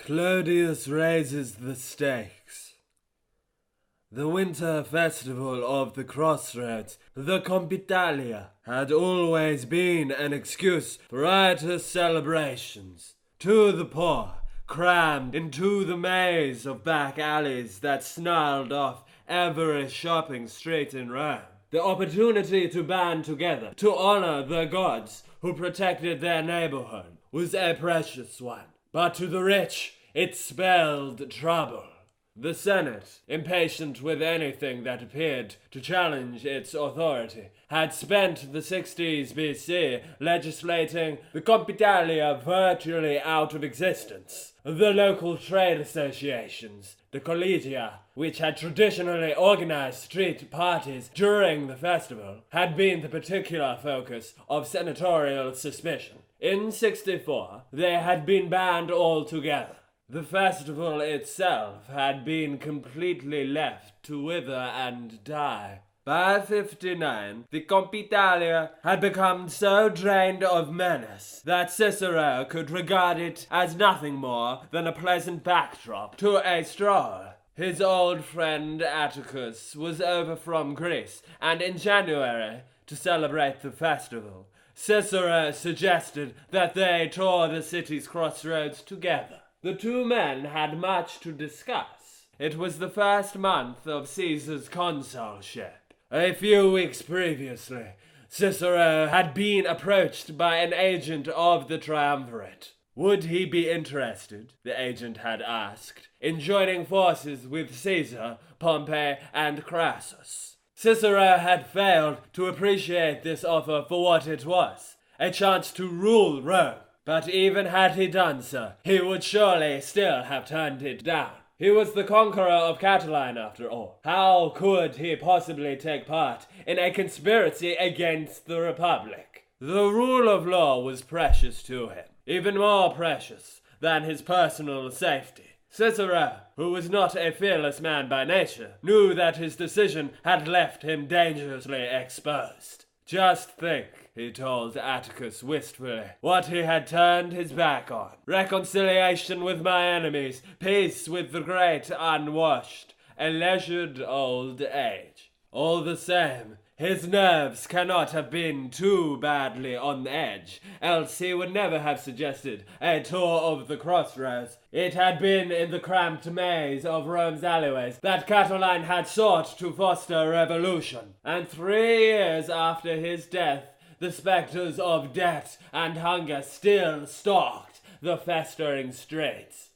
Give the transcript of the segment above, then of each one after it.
Clodius raises the stakes. The winter festival of the crossroads, the Compitalia, had always been an excuse for riotous celebrations. To the poor, crammed into the maze of back alleys that snarled off every shopping street in Rome, the opportunity to band together to honor the gods who protected their neighborhood was a precious one. But to the rich, it spelled trouble. The Senate, impatient with anything that appeared to challenge its authority, had spent the 60s BC legislating the Compitalia virtually out of existence. The local trade associations, the collegia, which had traditionally organized street parties during the festival, had been the particular focus of senatorial suspicion. In 64, they had been banned altogether. The festival itself had been completely left to wither and die. By 59, the Compitalia had become so drained of menace that Cicero could regard it as nothing more than a pleasant backdrop to a stroll. His old friend Atticus was over from Greece, and in January, to celebrate the festival, Cicero suggested that they tour the city's crossroads together. The two men had much to discuss. It was the first month of Caesar's consulship. A few weeks previously, Cicero had been approached by an agent of the triumvirate. Would he be interested, the agent had asked, in joining forces with Caesar, Pompey, and Crassus? Cicero had failed to appreciate this offer for what it was, a chance to rule Rome. But even had he done so, he would surely still have turned it down. He was the conqueror of Catiline, after all. How could he possibly take part in a conspiracy against the Republic? The rule of law was precious to him, even more precious than his personal safety. Cicero, who was not a fearless man by nature, knew that his decision had left him dangerously exposed. Just think, he told Atticus wistfully, what he had turned his back on. Reconciliation with my enemies, peace with the great unwashed, a leisured old age. All the same, his nerves cannot have been too badly on edge, else he would never have suggested a tour of the crossroads. It had been in the cramped maze of Rome's alleyways that Catiline had sought to foster revolution, and 3 years after his death, the specters of debt and hunger still stalked the festering streets.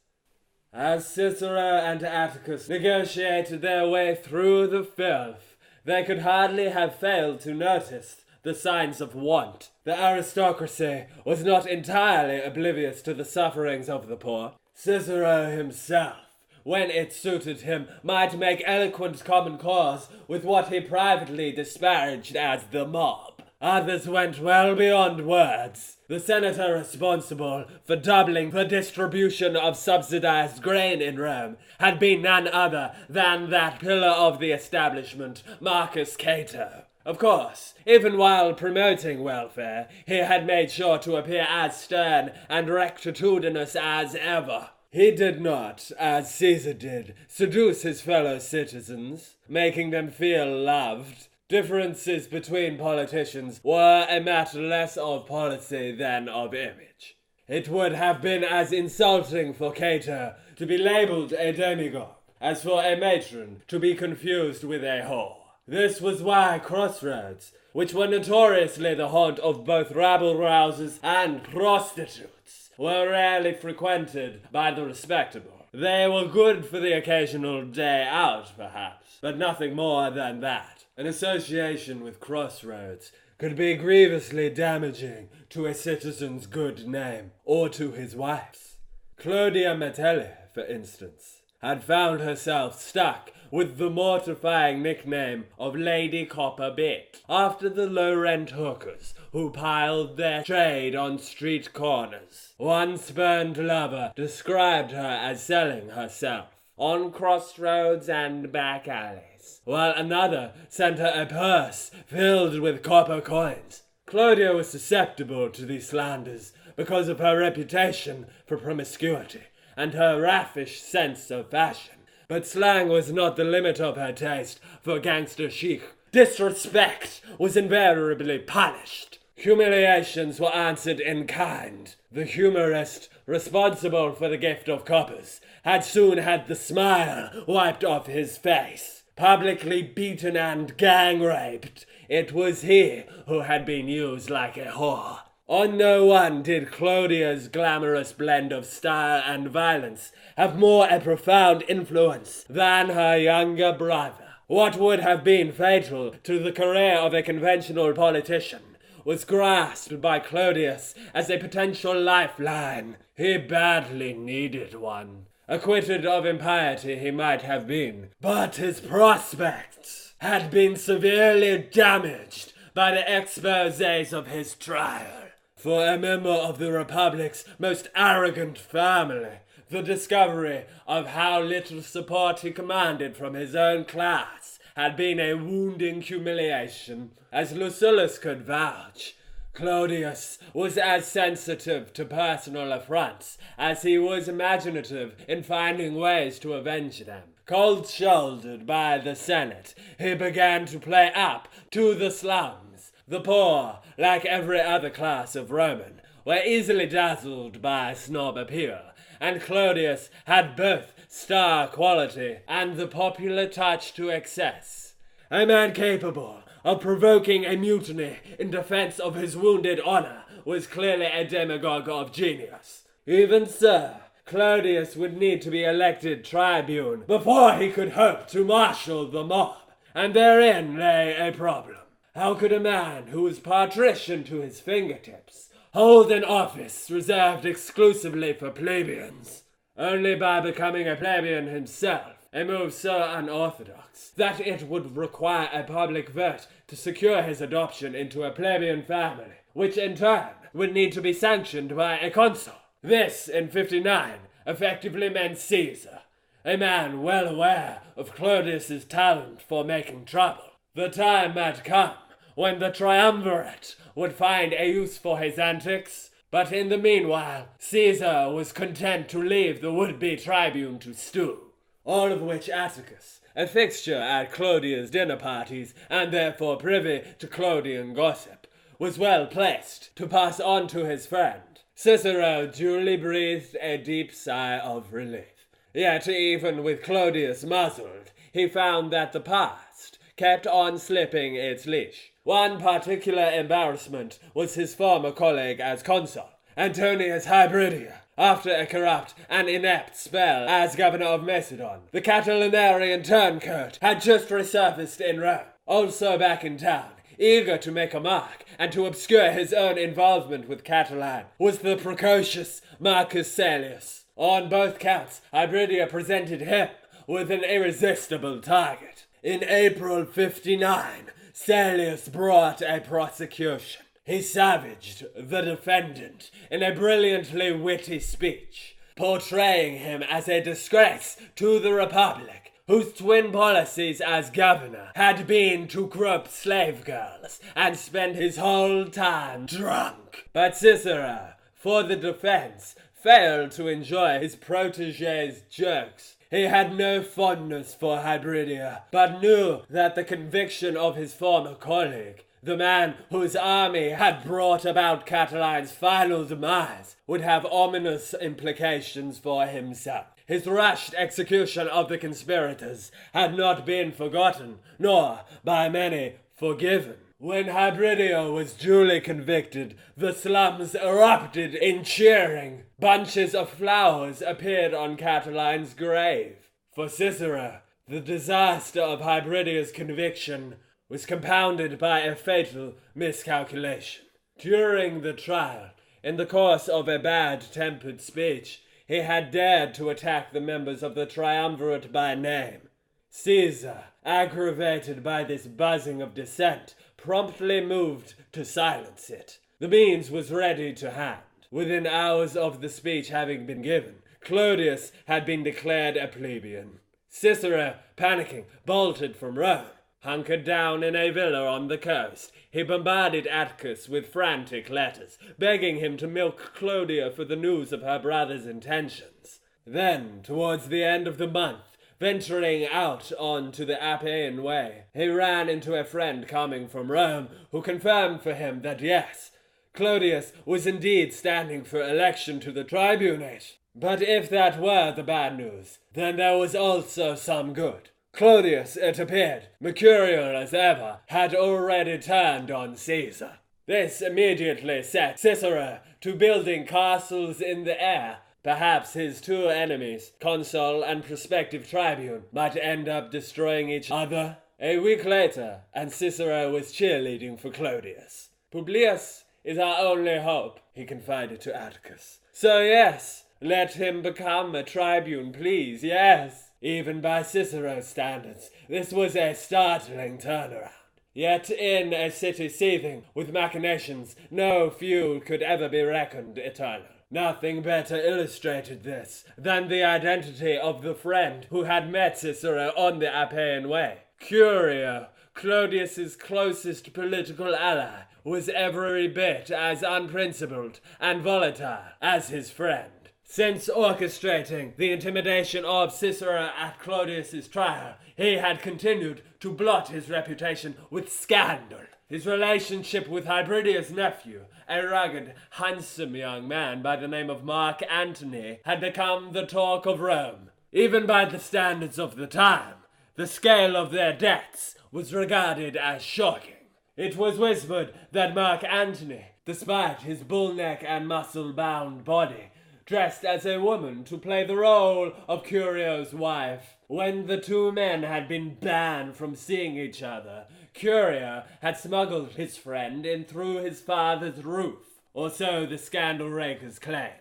As Cicero and Atticus negotiated their way through the filth, they could hardly have failed to notice the signs of want. The aristocracy was not entirely oblivious to the sufferings of the poor. Cicero himself, when it suited him, might make eloquent common cause with what he privately disparaged as the mob. Others went well beyond words. The senator responsible for doubling the distribution of subsidized grain in Rome had been none other than that pillar of the establishment, Marcus Cato. Of course, even while promoting welfare, he had made sure to appear as stern and rectitudinous as ever. He did not, as Caesar did, seduce his fellow citizens, making them feel loved. Differences between politicians were a matter less of policy than of image. It would have been as insulting for Cato to be labeled a demagogue as for a matron to be confused with a whore. This was why crossroads, which were notoriously the haunt of both rabble-rousers and prostitutes, were rarely frequented by the respectable. They were good for the occasional day out, perhaps, but nothing more than that. An association with crossroads could be grievously damaging to a citizen's good name, or to his wife's. Claudia Metelli, for instance, had found herself stuck with the mortifying nickname of Lady Copper Bit, after the low-rent hookers who piled their trade on street corners. One spurned lover described her as selling herself on crossroads and back alleys, while another sent her a purse filled with copper coins. Claudia was susceptible to these slanders because of her reputation for promiscuity, and her raffish sense of fashion. But slang was not the limit of her taste for gangster chic. Disrespect was invariably punished. Humiliations were answered in kind. The humorist, responsible for the gift of coppers, had soon had the smile wiped off his face. Publicly beaten and gang-raped, it was he who had been used like a whore. On no one did Clodius's glamorous blend of style and violence have more a profound influence than her younger brother. What would have been fatal to the career of a conventional politician was grasped by Clodius as a potential lifeline. He badly needed one. Acquitted of impiety he might have been, but his prospects had been severely damaged by the exposés of his trial. For a member of the Republic's most arrogant family, the discovery of how little support he commanded from his own class had been a wounding humiliation. As Lucilius could vouch, Clodius was as sensitive to personal affronts as he was imaginative in finding ways to avenge them. Cold-shouldered by the Senate, he began to play up to the slums. The poor, like every other class of Roman, were easily dazzled by snob appeal, and Clodius had both star quality and the popular touch to excess. A man capable of provoking a mutiny in defense of his wounded honor was clearly a demagogue of genius. Even so, Clodius would need to be elected tribune before he could hope to marshal the mob, and therein lay a problem. How could a man who was patrician to his fingertips hold an office reserved exclusively for plebeians? Only by becoming a plebeian himself, a move so unorthodox that it would require a public vote to secure his adoption into a plebeian family, which in turn would need to be sanctioned by a consul. This, in 59, effectively meant Caesar, a man well aware of Clodius's talent for making trouble. The time might come when the triumvirate would find a use for his antics, but in the meanwhile, Caesar was content to leave the would-be tribune to stew. All of which Atticus, a fixture at Clodius's dinner parties and therefore privy to Clodian gossip, was well placed to pass on to his friend. Cicero duly breathed a deep sigh of relief. Yet even with Clodius muzzled, he found that the past kept on slipping its leash. One particular embarrassment was his former colleague as consul, Antonius Hybridia. After a corrupt and inept spell as governor of Macedon, the Catilinarian turncoat had just resurfaced in Rome, also back in town. Eager to make a mark and to obscure his own involvement with Catiline was the precocious Marcus Caelius. On both counts, Hybridia presented him with an irresistible target. In April 59, Caelius brought a prosecution. He savaged the defendant in a brilliantly witty speech, portraying him as a disgrace to the Republic, whose twin policies as governor had been to grope slave girls and spend his whole time drunk. But Cicero, for the defense, failed to enjoy his protege's jokes. He had no fondness for Hybridia, but knew that the conviction of his former colleague, the man whose army had brought about Catiline's final demise, would have ominous implications for himself. His rushed execution of the conspirators had not been forgotten, nor, by many, forgiven. When Hybridia was duly convicted, the slums erupted in cheering. Bunches of flowers appeared on Catiline's grave. For Cicero, the disaster of Hybridia's conviction was compounded by a fatal miscalculation. During the trial, in the course of a bad-tempered speech, he had dared to attack the members of the triumvirate by name. Caesar, aggravated by this buzzing of dissent, promptly moved to silence it. The means was ready to hand. Within hours of the speech having been given, Clodius had been declared a plebeian. Cicero, panicking, bolted from Rome. Hunkered down in a villa on the coast, he bombarded Atticus with frantic letters, begging him to milk Clodia for the news of her brother's intentions. Then, towards the end of the month, venturing out onto the Appian Way, he ran into a friend coming from Rome who confirmed for him that yes, Clodius was indeed standing for election to the tribunate. But if that were the bad news, then there was also some good. Clodius, it appeared, mercurial as ever, had already turned on Caesar. This immediately set Cicero to building castles in the air. Perhaps his two enemies, consul and prospective tribune, might end up destroying each other. A week later, and Cicero was cheerleading for Clodius. Publius is our only hope, he confided to Atticus. So yes, let him become a tribune, please, yes. Even by Cicero's standards, this was a startling turnaround. Yet in a city seething with machinations, no feud could ever be reckoned eternal. Nothing better illustrated this than the identity of the friend who had met Cicero on the Appian Way. Curio, Clodius's closest political ally, was every bit as unprincipled and volatile as his friend. Since orchestrating the intimidation of Cicero at Clodius's trial, he had continued to blot his reputation with scandal. His relationship with Hybridia's nephew, a rugged, handsome young man by the name of Mark Antony, had become the talk of Rome. Even by the standards of the time, the scale of their debts was regarded as shocking. It was whispered that Mark Antony, despite his bull-neck and muscle-bound body, dressed as a woman to play the role of Curio's wife. When the two men had been banned from seeing each other, Curio had smuggled his friend in through his father's roof, or so the scandal rakers claimed.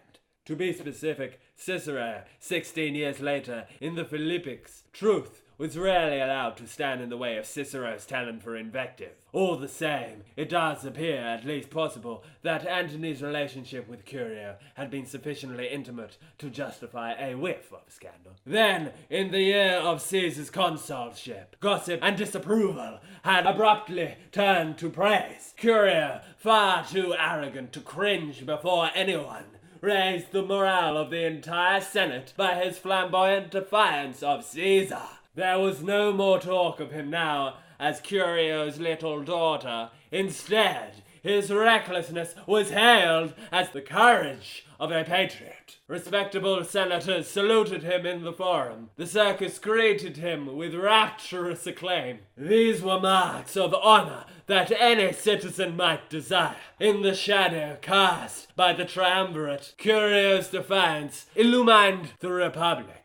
To be specific, Cicero, 16 years later, in the Philippics, truth was rarely allowed to stand in the way of Cicero's talent for invective. All the same, it does appear at least possible that Antony's relationship with Curio had been sufficiently intimate to justify a whiff of scandal. Then, in the year of Caesar's consulship, gossip and disapproval had abruptly turned to praise. Curio, far too arrogant to cringe before anyone, raised the morale of the entire Senate by his flamboyant defiance of Caesar. There was no more talk of him now as Curio's little daughter. Instead, his recklessness was hailed as the courage of a patriot. Respectable senators saluted him in the forum. The circus greeted him with rapturous acclaim. These were marks of honor that any citizen might desire. In the shadow cast by the triumvirate, Curio's defiance illumined the Republic.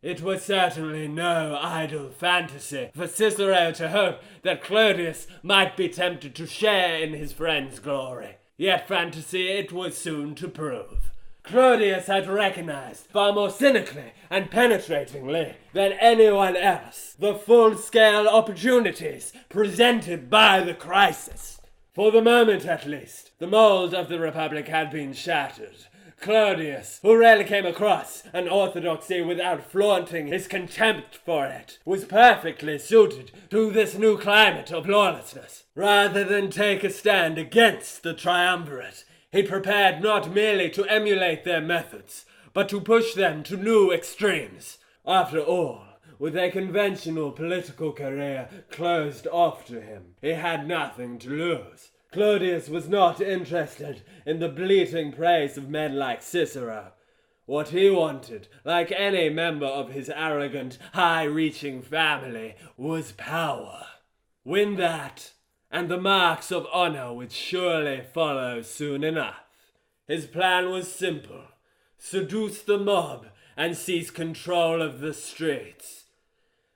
It was certainly no idle fantasy for Cicero to hope that Clodius might be tempted to share in his friend's glory. Yet fantasy it was soon to prove. Clodius had recognized, far more cynically and penetratingly than anyone else, the full-scale opportunities presented by the crisis. For the moment at least, the mold of the Republic had been shattered. Clodius, who rarely came across an orthodoxy without flaunting his contempt for it, was perfectly suited to this new climate of lawlessness. Rather than take a stand against the triumvirate, he prepared not merely to emulate their methods, but to push them to new extremes. After all, with a conventional political career closed off to him, he had nothing to lose. Clodius was not interested in the bleating praise of men like Cicero. What he wanted, like any member of his arrogant, high-reaching family, was power. Win that, and the marks of honor would surely follow soon enough. His plan was simple: seduce the mob and seize control of the streets.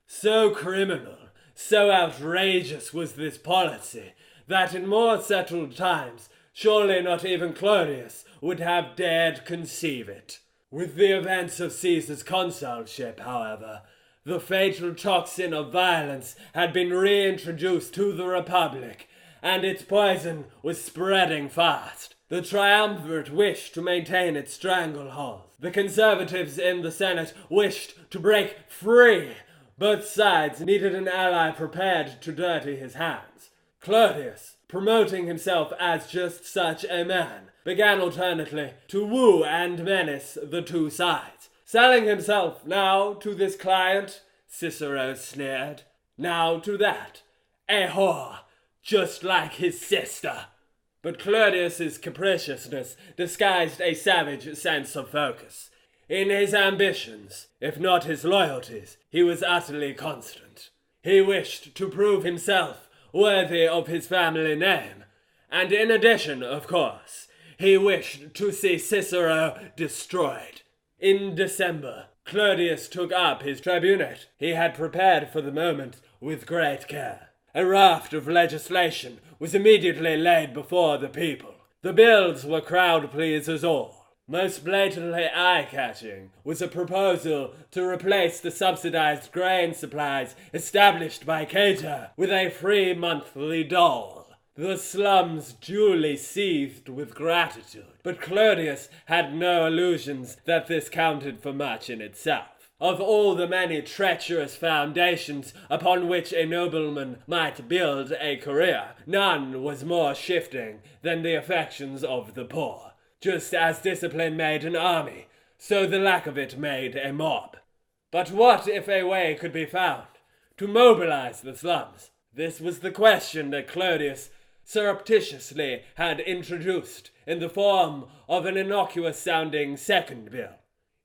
So criminal, so outrageous was this policy, that in more settled times, surely not even Clodius would have dared conceive it. With the events of Caesar's consulship, however, the fatal toxin of violence had been reintroduced to the Republic, and its poison was spreading fast. The triumvirate wished to maintain its stranglehold. The conservatives in the Senate wished to break free. Both sides needed an ally prepared to dirty his hands. Clodius, promoting himself as just such a man, began alternately to woo and menace the two sides. Selling himself now to this client, Cicero sneered, now to that, a whore, just like his sister. But Clodius's capriciousness disguised a savage sense of focus. In his ambitions, if not his loyalties, he was utterly constant. He wished to prove himself worthy of his family name, and in addition, of course, he wished to see Cicero destroyed. In December, Clodius took up his tribunate. He had prepared for the moment with great care. A raft of legislation was immediately laid before the people. The bills were crowd pleasers all. Most blatantly eye-catching was a proposal to replace the subsidized grain supplies established by Kador with a free monthly dole. The slums duly seethed with gratitude, but Clodius had no illusions that this counted for much in itself. Of all the many treacherous foundations upon which a nobleman might build a career, none was more shifting than the affections of the poor. Just as discipline made an army, so the lack of it made a mob. But what if a way could be found to mobilize the slums? This was the question that Clodius surreptitiously had introduced in the form of an innocuous-sounding second bill.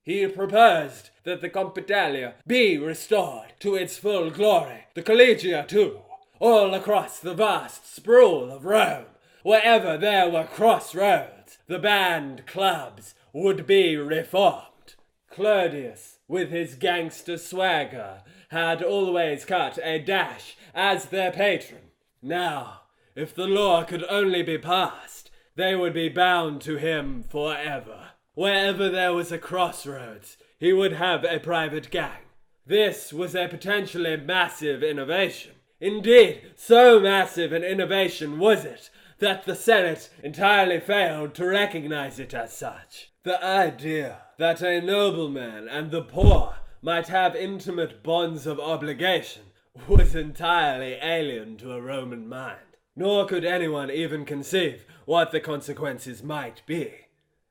He proposed that the Compitalia be restored to its full glory, the Collegia too, all across the vast sprawl of Rome. Wherever there were crossroads, the band clubs would be reformed. Clodius, with his gangster swagger, had always cut a dash as their patron. Now, if the law could only be passed, they would be bound to him forever. Wherever there was a crossroads, he would have a private gang. This was a potentially massive innovation. Indeed, so massive an innovation was it that the Senate entirely failed to recognize it as such. The idea that a nobleman and the poor might have intimate bonds of obligation was entirely alien to a Roman mind. Nor could anyone even conceive what the consequences might be.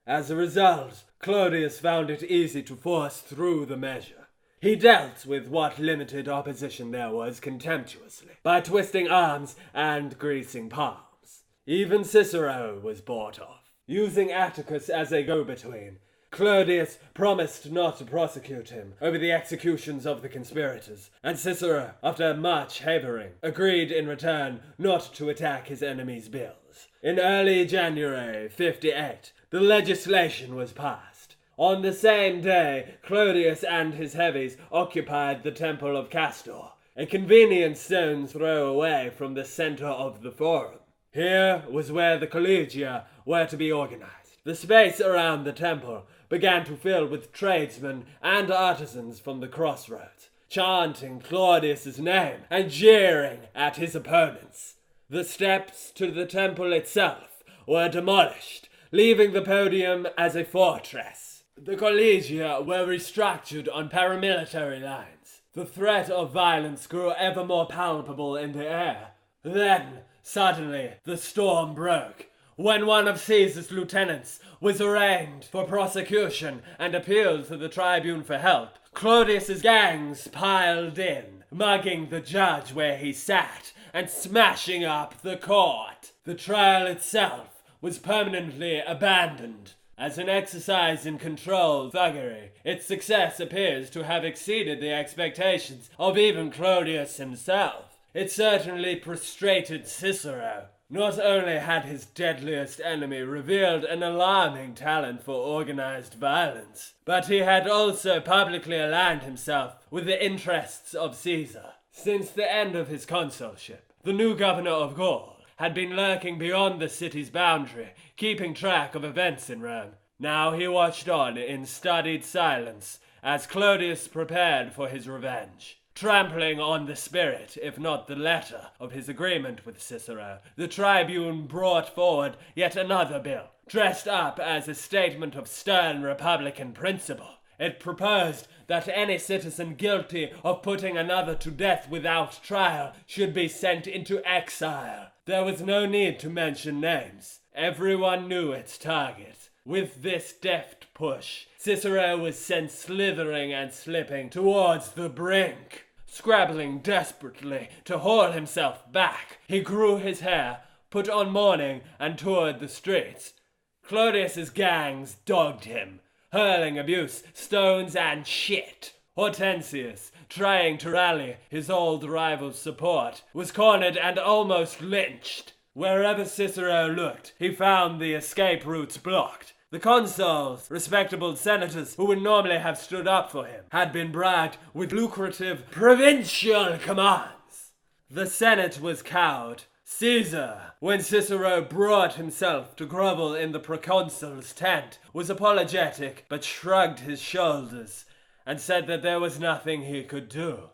As a result, Clodius found it easy to force through the measure. He dealt with what limited opposition there was contemptuously, by twisting arms and greasing palms. Even Cicero was bought off. Using Atticus as a go-between, Clodius promised not to prosecute him over the executions of the conspirators, and Cicero, after much havering, agreed in return not to attack his enemy's bills. In early January 58, the legislation was passed. On the same day, Clodius and his heavies occupied the temple of Castor, a convenient stone's throw away from the center of the forum. Here was where the collegia were to be organized. The space around the temple began to fill with tradesmen and artisans from the crossroads, chanting Claudius's name and jeering at his opponents. The steps to the temple itself were demolished, leaving the podium as a fortress. The collegia were restructured on paramilitary lines. The threat of violence grew ever more palpable in the air. Then, suddenly, the storm broke. When one of Caesar's lieutenants was arraigned for prosecution and appealed to the tribune for help, Clodius's gangs piled in, mugging the judge where he sat and smashing up the court. The trial itself was permanently abandoned. As an exercise in controlled thuggery, its success appears to have exceeded the expectations of even Clodius himself. It certainly prostrated Cicero. Not only had his deadliest enemy revealed an alarming talent for organized violence, but he had also publicly aligned himself with the interests of Caesar. Since the end of his consulship, the new governor of Gaul had been lurking beyond the city's boundary, keeping track of events in Rome. Now he watched on in studied silence as Clodius prepared for his revenge. Trampling on the spirit, if not the letter, of his agreement with Cicero, the tribune brought forward yet another bill, dressed up as a statement of stern republican principle. It proposed that any citizen guilty of putting another to death without trial should be sent into exile. There was no need to mention names. Everyone knew its target. With this deft push, Cicero was sent slithering and slipping towards the brink. Scrabbling desperately to haul himself back, he grew his hair, put on mourning, and toured the streets. Clodius's gangs dogged him, hurling abuse, stones, and shit. Hortensius, trying to rally his old rival's support, was cornered and almost lynched. Wherever Cicero looked, he found the escape routes blocked. The consuls, respectable senators who would normally have stood up for him, had been bribed with lucrative provincial commands. The Senate was cowed. Caesar, when Cicero brought himself to grovel in the proconsul's tent, was apologetic but shrugged his shoulders and said that there was nothing he could do.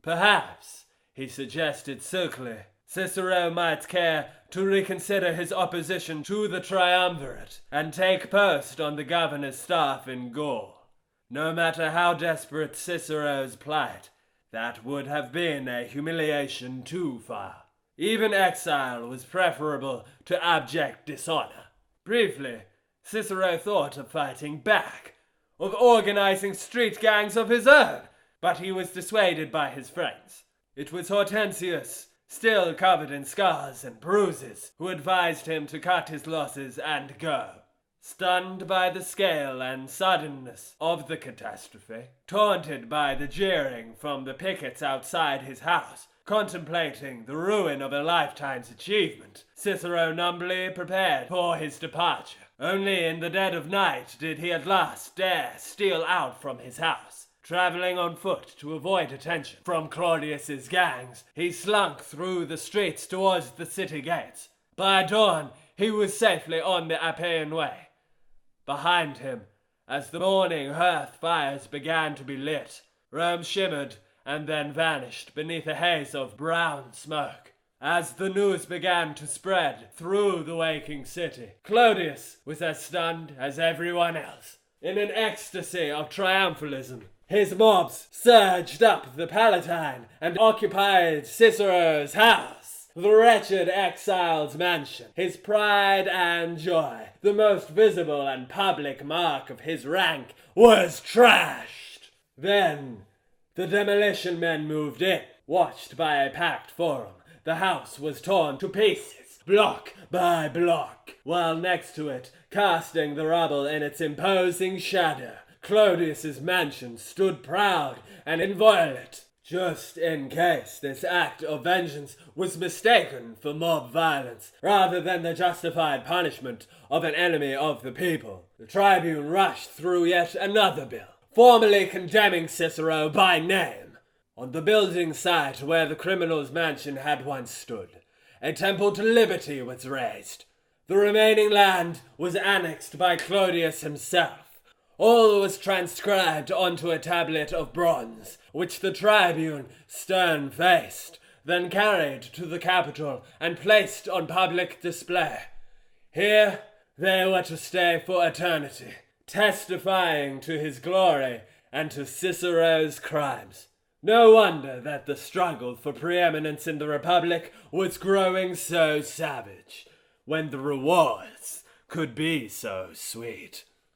Perhaps, he suggested silkily, Cicero might care to reconsider his opposition to the triumvirate and take post on the governor's staff in Gaul. No matter how desperate Cicero's plight, that would have been a humiliation too far. Even exile was preferable to abject dishonor. Briefly, Cicero thought of fighting back, of organizing street gangs of his own, but he was dissuaded by his friends. It was Hortensius, still covered in scars and bruises, who advised him to cut his losses and go. Stunned by the scale and suddenness of the catastrophe, taunted by the jeering from the pickets outside his house, contemplating the ruin of a lifetime's achievement, Cicero numbly prepared for his departure. Only in the dead of night did he at last dare steal out from his house. Traveling on foot to avoid attention from Clodius's gangs, he slunk through the streets towards the city gates. By dawn, he was safely on the Appian Way. Behind him, as the morning hearth fires began to be lit, Rome shimmered and then vanished beneath a haze of brown smoke. As the news began to spread through the waking city, Clodius was as stunned as everyone else. In an ecstasy of triumphalism, his mobs surged up the Palatine and occupied Cicero's house. The wretched exile's mansion, his pride and joy, the most visible and public mark of his rank, was trashed. Then the demolition men moved in. Watched by a packed forum, the house was torn to pieces, block by block, while next to it, casting the rubble in its imposing shadow, Clodius's mansion stood proud and inviolate. Just in case this act of vengeance was mistaken for mob violence, rather than the justified punishment of an enemy of the people, the tribune rushed through yet another bill, formally condemning Cicero by name. On the building site where the criminal's mansion had once stood, a temple to liberty was raised. The remaining land was annexed by Clodius himself. All was transcribed onto a tablet of bronze, which the tribune stern-faced, then carried to the Capitol and placed on public display. Here they were to stay for eternity, testifying to his glory and to Cicero's crimes. No wonder that the struggle for preeminence in the Republic was growing so savage, when the rewards could be so sweet.